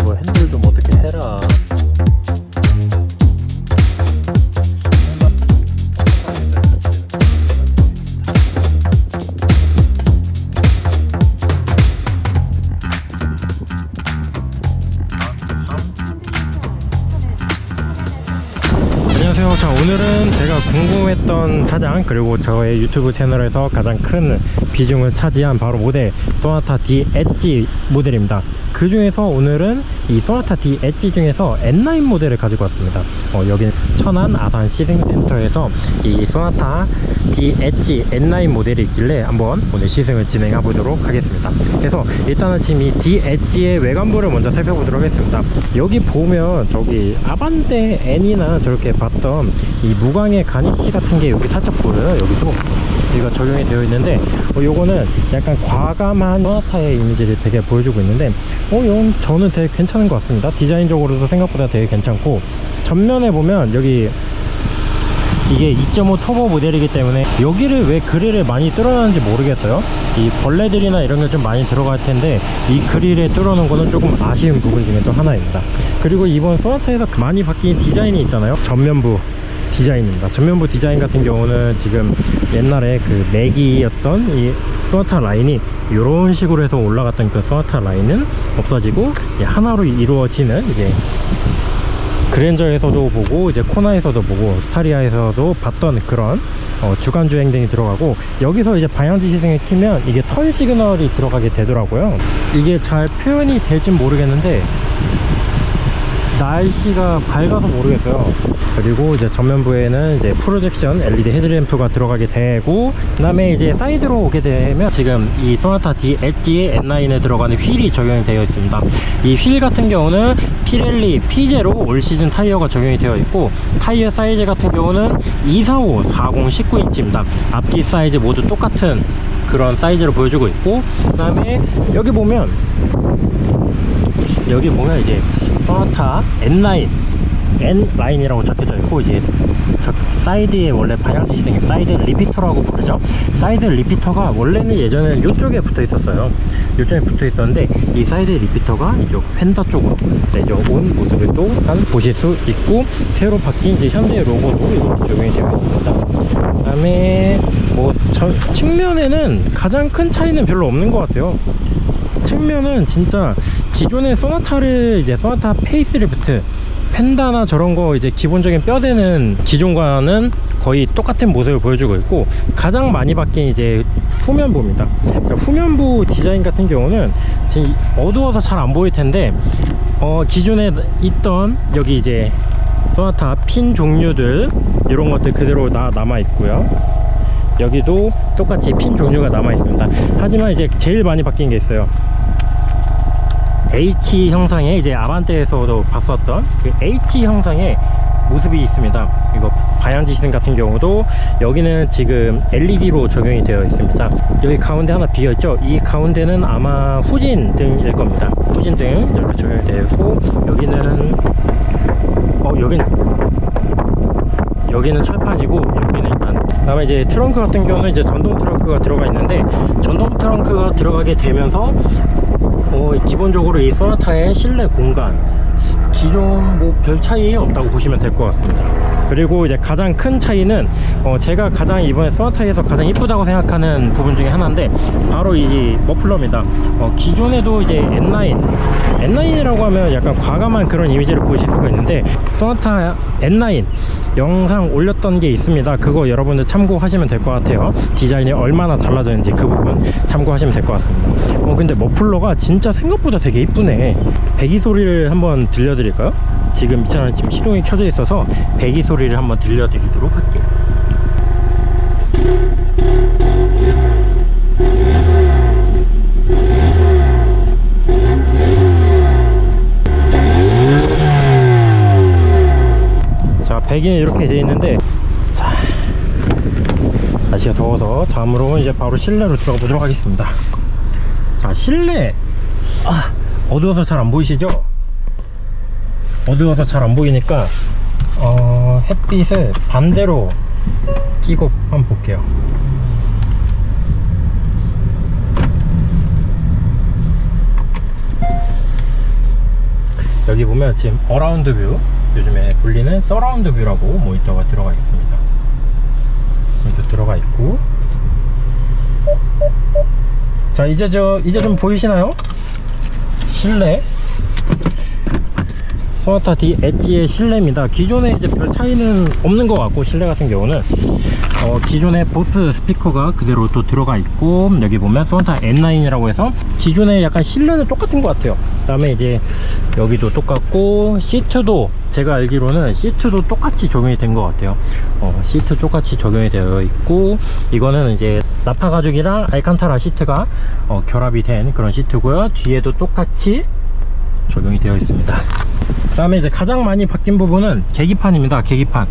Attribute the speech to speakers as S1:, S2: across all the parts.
S1: 이거 핸들 좀 어떻게 해라. 안녕하세요. 자, 오늘은 제가 궁금했던 차량, 그리고 저의 유튜브 채널에서 가장 큰 비중을 차지한 바로 모델 소나타 D 엣지 모델입니다. 그 중에서 오늘은 이 소나타 D 엣지 중에서 N9 모델을 가지고 왔습니다. 여기 천안 아산 시승센터에서 이 소나타 D 엣지 N9 모델이 있길래 한번 오늘 시승을 진행해 보도록 하겠습니다. 그래서 일단은 지금 이 D 엣지의 외관부를 먼저 살펴보도록 하겠습니다. 여기 보면 저기 아반떼 N이나 저렇게 봤던 이 무광의 가니쉬 같은 게 여기 살짝 보여요. 여기도 여기가 적용이 되어 있는데 요거는 약간 과감한 소나타의 이미지를 되게 보여주고 있는데 이건 저는 되게 괜찮은 것 같습니다. 디자인적으로도 생각보다 되게 괜찮고, 전면에 보면 여기 이게 2.5 터보 모델이기 때문에 여기를 왜 그릴을 많이 뚫어놨는지 모르겠어요. 이 벌레들이나 이런 게 좀 많이 들어갈 텐데 이 그릴에 뚫어놓은 거는 조금 아쉬운 부분 중에 또 하나입니다. 그리고 이번 소나타에서 많이 바뀐 디자인이 있잖아요. 전면부 디자인입니다. 전면부 디자인 같은 경우는 지금 옛날에 그 맥이었던 이 소나타 라인이 이런 식으로 해서 올라갔던 그 소나타 라인은 없어지고 하나로 이루어지는, 이제 그랜저에서도 보고 이제 코나에서도 보고 스타리아에서도 봤던 그런 주간주 행등이 들어가고, 여기서 이제 방향지 시승을 키면 이게 턴 시그널이 들어가게 되더라고요. 이게 잘 표현이 될진 모르겠는데 날씨가 밝아서 모르겠어요. 그리고 이제 전면부에는 이제 프로젝션 LED 헤드램프가 들어가게 되고, 그 다음에 이제 사이드로 오게 되면 지금 이 소나타 D 엣지의 N9에 들어가는 휠이 적용이 되어 있습니다. 이 휠 같은 경우는 피렐리 P0 올 시즌 타이어가 적용이 되어 있고, 타이어 사이즈 같은 경우는 245, 40, 19인치입니다. 앞뒤 사이즈 모두 똑같은 그런 사이즈로 보여주고 있고, 그 다음에 여기 보면 이제 소나타 N9 N9이라고 적혀져 있고, 이제 저 사이드에 원래 방향지 시등에 사이드 리피터라고 부르죠. 사이드 리피터가 원래는 예전에는 이쪽에 붙어 있었어요. 이쪽에 붙어 있었는데 이 사이드 리피터가 이쪽 휀더 쪽으로 내려온 모습을 또 보실 수 있고, 새로 바뀐 이제 현대 로고도 이렇게 적용이 되어 있습니다. 그 다음에 뭐 측면에는 가장 큰 차이는 별로 없는 것 같아요. 측면은 진짜 기존의 소나타를 이제 소나타 페이스리프트 펜다나 저런 거 이제 기본적인 뼈대는 기존과는 거의 똑같은 모습을 보여주고 있고, 가장 많이 바뀐 이제 후면부입니다. 그러니까 후면부 디자인 같은 경우는 지금 어두워서 잘 안 보일 텐데 기존에 있던 여기 이제 소나타 핀 종류들 이런 것들 그대로 남아 있고요. 여기도 똑같이 핀 종류가 남아 있습니다. 하지만 이제 제일 많이 바뀐 게 있어요. H 형상의, 이제 아반떼에서도 봤었던 그 H 형상의 모습이 있습니다. 이거 방향지 시등 같은 경우도 여기는 지금 LED로 적용이 되어 있습니다. 여기 가운데 하나 비어 있죠. 이 가운데는 아마 후진등일 겁니다. 후진등 이렇게 적용이 되어 있고, 여기는 철판이고, 여기는 일단, 그다음에 이제 트렁크 같은 경우는 이제 전동 트렁크가 들어가 있는데, 전동 트렁크가 들어가게 되면서 기본적으로 이 소나타의 실내 공간 기존 뭐 별 차이 없다고 보시면 될 것 같습니다. 그리고 이제 가장 큰 차이는 제가 가장 이번에 소나타에서 가장 이쁘다고 생각하는 부분 중에 하나인데 바로 이 머플러입니다. 기존에도 이제 N9이라고 하면 약간 과감한 그런 이미지를 보실 수가 있는데, 소나타 N9 영상 올렸던 게 있습니다. 그거 여러분들 참고하시면 될 것 같아요. 디자인이 얼마나 달라졌는지 그 부분 참고하시면 될 것 같습니다. 근데 머플러가 진짜 생각보다 되게 이쁘네. 배기 소리를 한번 들려드릴까요? 지금 이 차는 지금 시동이 켜져 있어서 배기 소리를 한번 들려드리도록 할게요. 자, 배기는 이렇게 되어 있는데, 자, 날씨가 더워서 다음으로 이제 바로 실내로 들어가 보도록 하겠습니다. 자, 실내 어두워서 잘 안 보이시죠? 어두워서 잘 안 보이니까 햇빛을 반대로 끼고 한번 볼게요. 여기 보면 지금 어라운드 뷰, 요즘에 불리는 서라운드 뷰라고 모니터가 들어가 있습니다. 여기도 들어가 있고. 자, 이제 좀 보이시나요? 실내 소나타 D 엣지의 실내입니다. 기존에 이제 별 차이는 없는 것 같고, 실내 같은 경우는 기존의 보스 스피커가 그대로 또 들어가 있고, 여기 보면 소나타 N9이라고 해서 기존에 약간 실내는 똑같은 것 같아요. 그 다음에 이제 여기도 똑같고, 시트도 제가 알기로는 시트도 똑같이 적용이 된 것 같아요. 시트 똑같이 적용이 되어 있고, 이거는 이제 나파 가죽이랑 알칸타라 시트가 결합이 된 그런 시트고요. 뒤에도 똑같이 적용이 되어 있습니다. 그 다음에 이제 가장 많이 바뀐 부분은 계기판입니다. 계기판.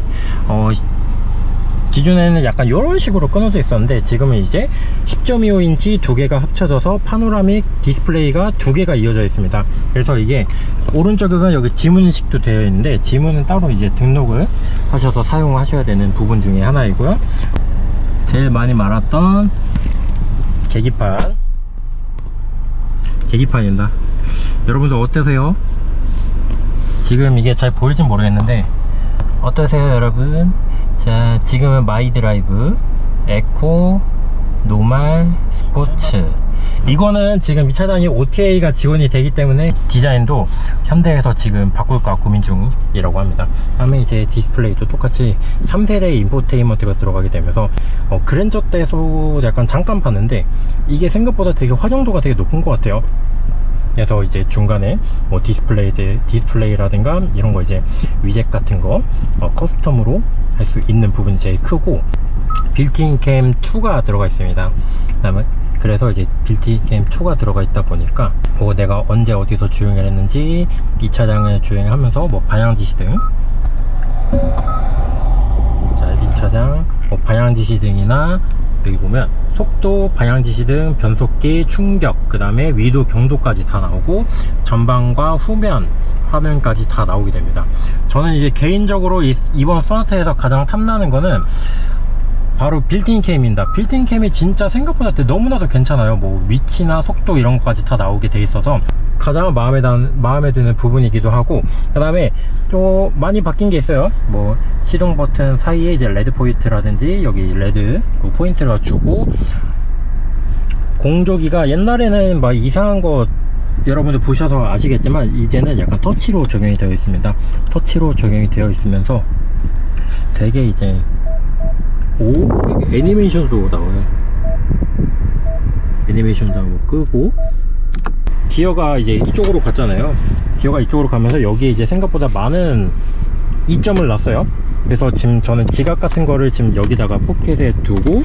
S1: 기존에는 약간 이런 식으로 끊어져 있었는데, 지금은 이제 10.25인치 두 개가 합쳐져서 파노라믹 디스플레이가 두 개가 이어져 있습니다. 그래서 이게 오른쪽에는 여기 지문인식도 되어 있는데, 지문은 따로 이제 등록을 하셔서 사용하셔야 되는 부분 중에 하나이고요. 제일 많이 말았던 계기판입니다. 여러분들 어떠세요? 지금 이게 잘 보일진 모르겠는데 어떠세요 여러분? 자, 지금은 마이 드라이브, 에코, 노말, 스포츠. 이거는 지금 이 차량이 OTA가 지원이 되기 때문에 디자인도 현대에서 지금 바꿀까 고민 중이라고 합니다. 다음에 이제 디스플레이도 똑같이 3세대 인포테인먼트가 들어가게 되면서 그랜저 때도 약간 잠깐 봤는데 이게 생각보다 되게 화정도가 되게 높은 것 같아요. 그래서 이제 중간에 뭐 디스플레이라든가 이런 거 이제 위젯 같은 거 커스텀으로 할 수 있는 부분이 제일 크고, 빌트인 캠 2가 들어가 있습니다. 그다음에 그래서 이제 빌트인 캠 2가 들어가 있다 보니까 내가 언제 어디서 주행을 했는지, 이 차량을 주행하면서 뭐 방향 지시등, 자, 이 차량 방향 지시등이나 여기 보면 속도, 방향 지시등, 변속기, 충격, 그 다음에 위도, 경도까지 다 나오고, 전방과 후면 화면까지 다 나오게 됩니다. 저는 이제 개인적으로 이번 소나타에서 가장 탐나는 거는 바로 빌트인 캠입니다. 빌트인 캠이 진짜 생각보다 너무나도 괜찮아요. 뭐 위치나 속도 이런 것까지 다 나오게 돼 있어서 가장 마음에 드는 부분이기도 하고, 그 다음에 좀 많이 바뀐 게 있어요. 뭐 시동 버튼 사이에 이제 레드 포인트라든지 여기 레드 포인트를 주고, 공조기가 옛날에는 막 이상한 거 여러분들 보셔서 아시겠지만 이제는 약간 터치로 적용이 되어 있습니다. 터치로 적용이 되어 있으면서 되게 이제 애니메이션도 나와요. 애니메이션도 한번 끄고, 기어가 이제 이쪽으로 갔잖아요. 기어가 이쪽으로 가면서 여기에 이제 생각보다 많은 이점을 놨어요. 그래서 지금 저는 지갑 같은 거를 지금 여기다가 포켓에 두고,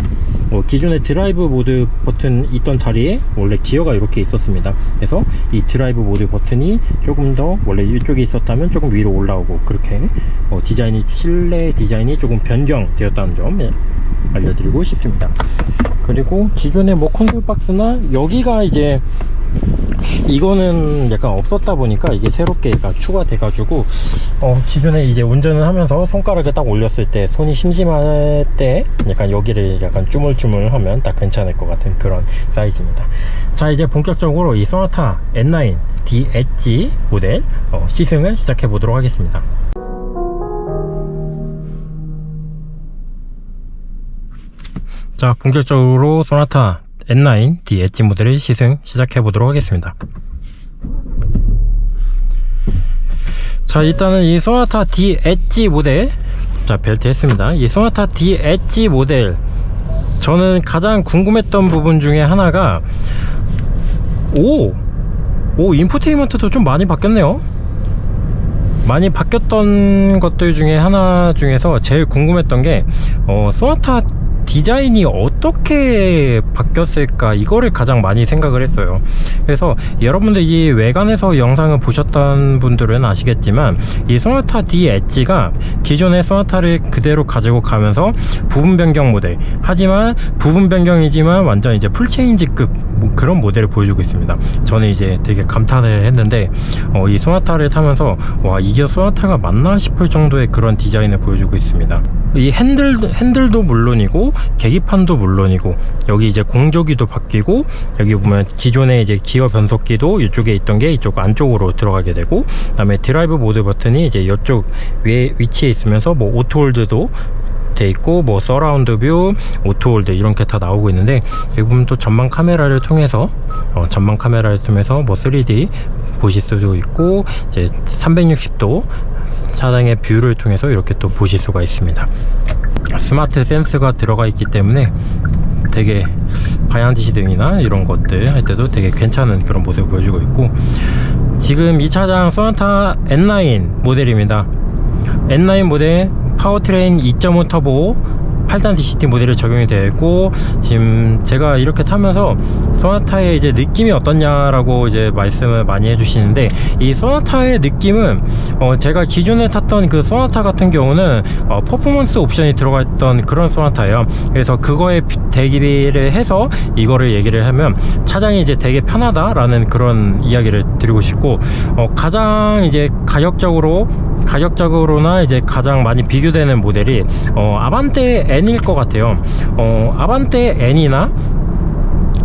S1: 기존에 드라이브 모드 버튼 있던 자리에 원래 기어가 이렇게 있었습니다. 그래서 이 드라이브 모드 버튼이 조금 더 원래 이쪽에 있었다면 조금 위로 올라오고, 그렇게 실내 디자인이 조금 변경되었다는 점 알려드리고 싶습니다. 그리고 기존의 뭐 컨트롤 박스나 여기가 이제 이거는 약간 없었다 보니까 이게 새롭게 추가돼 가지고 기존에 이제 운전을 하면서 손가락을 딱 올렸을 때 손이 심심할 때 약간 여기를 약간 주물주물 하면 딱 괜찮을 것 같은 그런 사이즈입니다. 자, 이제 본격적으로 이 소나타 N9 D 엣지 모델 시승을 시작해 보도록 하겠습니다. 자, 본격적으로 소나타 N9 D 엣지 모델의 시승 시작해 보도록 하겠습니다. 자, 일단은 이 소나타 D 엣지 모델, 자, 벨트 했습니다. 이 소나타 D 엣지 모델, 저는 가장 궁금했던 부분 중에 하나가 인포테인먼트도 좀 많이 바뀌었네요. 많이 바뀌었던 것들 중에 하나 중에서 제일 궁금했던 게 소나타 디자인이 어떻게 바뀌었을까, 이거를 가장 많이 생각을 했어요. 그래서 여러분들 이 외관에서 영상을 보셨던 분들은 아시겠지만 이 소나타 D 엣지가 기존의 소나타를 그대로 가지고 가면서 부분 변경 모델, 하지만 부분 변경이지만 완전 이제 풀체인지급 그런 모델을 보여주고 있습니다. 저는 이제 되게 감탄을 했는데 이 소나타를 타면서 와, 이게 소나타가 맞나 싶을 정도의 그런 디자인을 보여주고 있습니다. 이 핸들도 물론이고 계기판도 물론이고 여기 이제 공조기도 바뀌고 여기 보면 기존에 이제 기어 변속기도 이쪽에 있던 게 이쪽 안쪽으로 들어가게 되고, 그다음에 드라이브 모드 버튼이 이제 이쪽 위에 위치에 있으면서 뭐 오토홀드도 돼 있고 뭐 서라운드 뷰, 오토홀드 이렇게 다 나오고 있는데, 여기 보면 또 전방 카메라를 통해서 뭐 3D 보실 수도 있고 이제 360도 차량의 뷰를 통해서 이렇게 또 보실 수가 있습니다. 스마트 센스가 들어가 있기 때문에 되게 방향 지시등이나 이런 것들 할 때도 되게 괜찮은 그런 모습을 보여주고 있고, 지금 이 차량 소나타 N9 모델입니다. N9 모델 파워트레인 2.5 터보 8단 DCT 모델이 적용이 되어 있고, 지금 제가 이렇게 타면서 소나타의 이제 느낌이 어떻냐라고 이제 말씀을 많이 해주시는데, 이 소나타의 느낌은 제가 기존에 탔던 그 소나타 같은 경우는 퍼포먼스 옵션이 들어가 있던 그런 소나타예요. 그래서 그거에 대비를 해서 이거를 얘기를 하면 차량이 이제 되게 편하다라는 그런 이야기를 드리고 싶고, 가장 이제 가격적으로나 이제 가장 많이 비교되는 모델이 아반떼 N일 것 같아요. 아반떼 N이나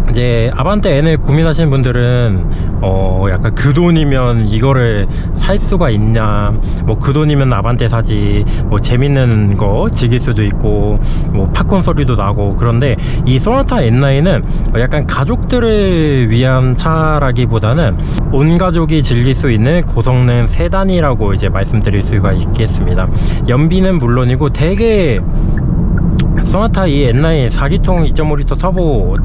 S1: 이제 아반떼 N을 고민하시는 분들은 약간 그 돈이면 이거를 살 수가 있냐, 뭐 그 돈이면 아반떼 사지, 뭐 재밌는 거 즐길 수도 있고 뭐 팝콘 소리도 나고, 그런데 이 소나타 N9은 약간 가족들을 위한 차라기보다는 온 가족이 즐길 수 있는 고성능 세단이라고 이제 말씀드릴 수가 있겠습니다. 연비는 물론이고 되게 소나타 이 N9 4기통 2.5L 터보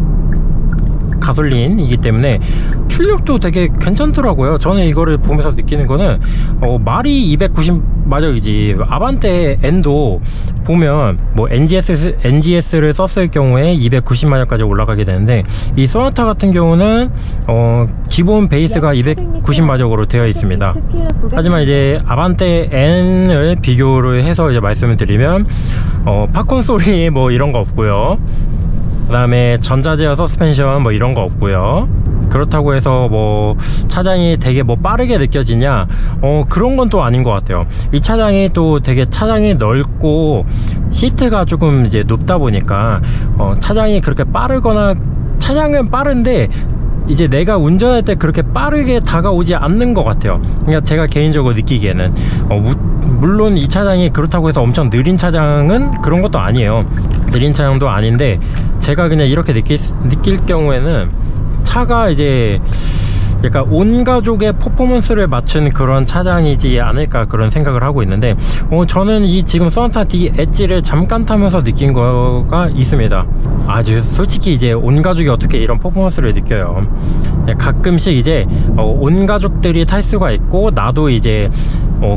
S1: 가솔린이기 때문에 출력도 되게 괜찮더라고요. 저는 이거를 보면서 느끼는 거는 말이 290마력이지 아반떼 N도 보면 뭐 NGS를 썼을 경우에 290마력까지 올라가게 되는데, 이 소나타 같은 경우는 기본 베이스가 290마력으로 되어 있습니다. 하지만 이제 아반떼 N을 비교를 해서 이제 말씀을 드리면 팝콘 소리 뭐 이런 거 없고요, 그 다음에 전자제어 서스펜션 뭐 이런 거 없고요. 그렇다고 해서 뭐 차량이 되게 뭐 빠르게 느껴지냐, 그런 건 또 아닌 것 같아요. 이 차량이 또 되게 차량이 넓고 시트가 조금 이제 높다 보니까 차량이 그렇게 빠르거나, 차량은 빠른데 이제 내가 운전할 때 그렇게 빠르게 다가오지 않는 것 같아요. 그러니까 제가 개인적으로 느끼기에는 물론 이 차량이 그렇다고 해서 엄청 느린 차량은 그런 것도 아니에요. 느린 차량도 아닌데, 제가 그냥 이렇게 느낄 경우에는 차가 이제 약간 온 가족의 퍼포먼스를 맞춘 그런 차량이지 않을까 그런 생각을 하고 있는데, 저는 이 지금 소나타 D 엣지를 잠깐 타면서 느낀 거가 있습니다. 아주 솔직히 이제 온 가족이 어떻게 이런 퍼포먼스를 느껴요. 가끔씩 이제 온 가족들이 탈 수가 있고, 나도 이제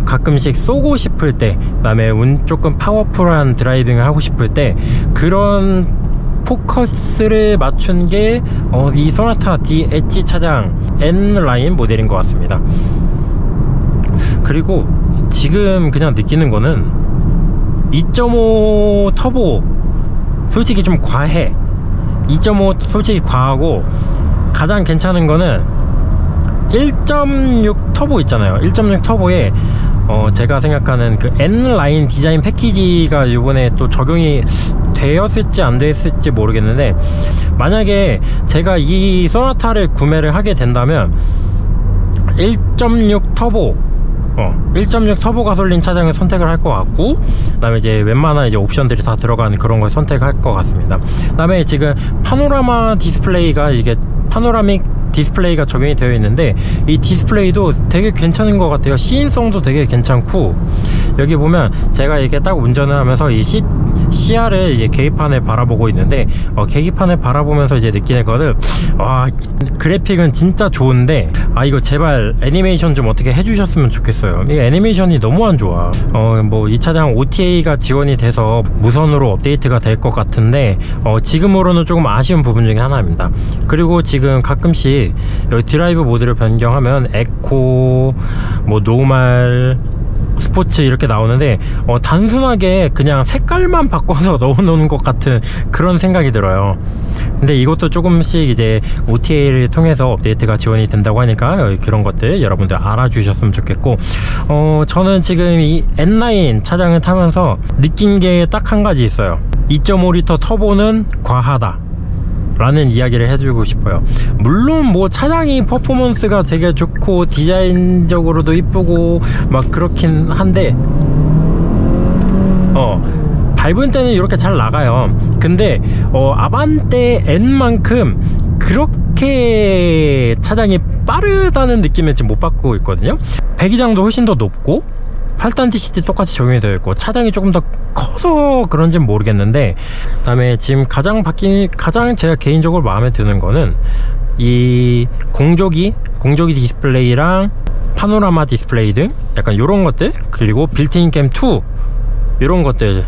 S1: 가끔씩 쏘고 싶을 때, 그 다음에 조금 파워풀한 드라이빙을 하고 싶을 때, 그런 포커스를 맞춘 게 이 소나타 D 엣지 차량 N라인 모델인 것 같습니다. 그리고 지금 그냥 느끼는 거는 2.5 터보 솔직히 좀 과해. 2.5 솔직히 과하고, 가장 괜찮은 거는 1.6 터보 있잖아요. 1.6 터보에 제가 생각하는 그 N라인 디자인 패키지가 이번에 또 적용이 되었을지 안 되었을지 모르겠는데, 만약에 제가 이 소나타를 구매를 하게 된다면 1.6 터보 1.6 터보 가솔린 차량을 선택을 할 것 같고, 그 다음에 이제 웬만한 이제 옵션들이 다 들어가는 그런 걸 선택할 것 같습니다. 그 다음에 지금 파노라마 디스플레이가, 이게 파노라믹 디스플레이가 적용이 되어 있는데, 이 디스플레이도 되게 괜찮은 것 같아요. 시인성도 되게 괜찮고, 여기 보면 제가 이렇게 딱 운전을 하면서 이 시야를 이제 계기판을 바라보고 있는데, 계기판을 바라보면서 이제 느끼는 거는, 그래픽은 진짜 좋은데 이거 제발 애니메이션 좀 어떻게 해주셨으면 좋겠어요. 이 애니메이션이 너무 안 좋아. 뭐 이 차량 OTA가 지원이 돼서 무선으로 업데이트가 될 것 같은데, 지금으로는 조금 아쉬운 부분 중에 하나입니다. 그리고 지금 가끔씩 여기 드라이브 모드를 변경하면 에코, 뭐 노멀, 스포츠 이렇게 나오는데 단순하게 그냥 색깔만 바꿔서 넣어놓은 것 같은 그런 생각이 들어요. 근데 이것도 조금씩 이제 OTA를 통해서 업데이트가 지원이 된다고 하니까 그런 것들 여러분들 알아주셨으면 좋겠고, 저는 지금 이 N9 차량을 타면서 느낀 게 딱 한 가지 있어요. 2.5L 터보는 과하다 라는 이야기를 해주고 싶어요. 물론 뭐 차량이 퍼포먼스가 되게 좋고 디자인적으로도 이쁘고 막 그렇긴 한데 밟은 때는 이렇게 잘 나가요. 근데 아반떼 N만큼 그렇게 차량이 빠르다는 느낌을 지금 못 받고 있거든요. 배기량도 훨씬 더 높고 8단 DCT 똑같이 적용이 되어 있고 차량이 조금 더 커서 그런지는 모르겠는데, 그 다음에 지금 가장 제가 개인적으로 마음에 드는 거는 이 공조기 디스플레이랑 파노라마 디스플레이 등 약간 요런 것들, 그리고 빌트인 캠 2 요런 것들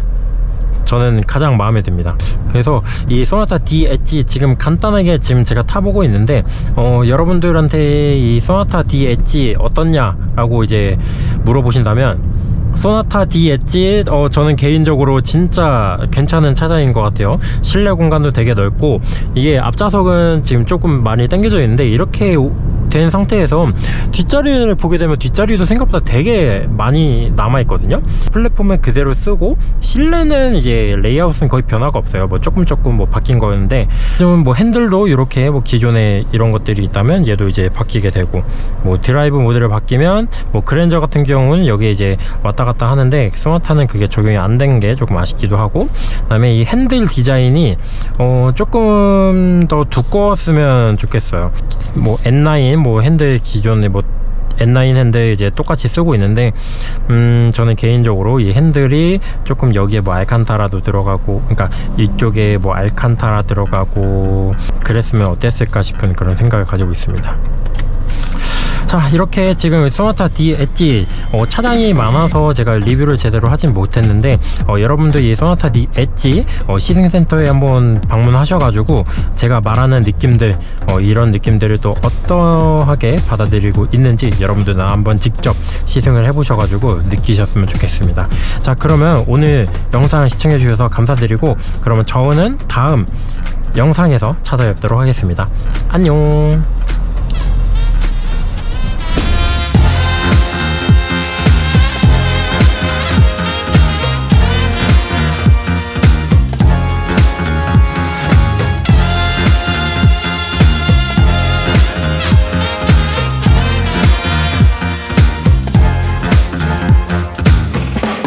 S1: 저는 가장 마음에 듭니다. 그래서 이 소나타 D 엣지 지금 간단하게 지금 제가 타보고 있는데, 여러분들한테 이 소나타 D 엣지 어떻냐 라고 이제 물어보신다면, 소나타 D 엣지 저는 개인적으로 진짜 괜찮은 차량인 것 같아요. 실내 공간도 되게 넓고, 이게 앞좌석은 지금 조금 많이 당겨져 있는데 이렇게 된 상태에서 뒷자리를 보게 되면 뒷자리도 생각보다 되게 많이 남아 있거든요. 플랫폼은 그대로 쓰고 실내는 이제 레이아웃은 거의 변화가 없어요. 뭐 조금 뭐 바뀐 거였는데, 좀 뭐 핸들도 이렇게 뭐 기존에 이런 것들이 있다면 얘도 이제 바뀌게 되고, 뭐 드라이브 모드를 바뀌면 뭐 그랜저 같은 경우는 여기에 이제 왔다 갔다 하는데 소나타는 그게 적용이 안 된 게 조금 아쉽기도 하고, 그다음에 이 핸들 디자인이 조금 더 두꺼웠으면 좋겠어요. 뭐 N9 뭐 핸들 기존에 뭐 N9 핸들 이제 똑같이 쓰고 있는데, 저는 개인적으로 이 핸들이 조금 여기에 뭐 알칸타라도 들어가고, 그러니까 이쪽에 뭐 알칸타라 들어가고 그랬으면 어땠을까 싶은 그런 생각을 가지고 있습니다. 자, 이렇게 지금 소나타 D 엣지 차량이 많아서 제가 리뷰를 제대로 하진 못했는데, 여러분들 이 소나타 D 엣지 시승센터에 한번 방문하셔가지고 제가 말하는 느낌들, 이런 느낌들을 또 어떠하게 받아들이고 있는지 여러분들은 한번 직접 시승을 해보셔가지고 느끼셨으면 좋겠습니다. 자, 그러면 오늘 영상 시청해 주셔서 감사드리고, 그러면 저는 다음 영상에서 찾아뵙도록 하겠습니다. 안녕.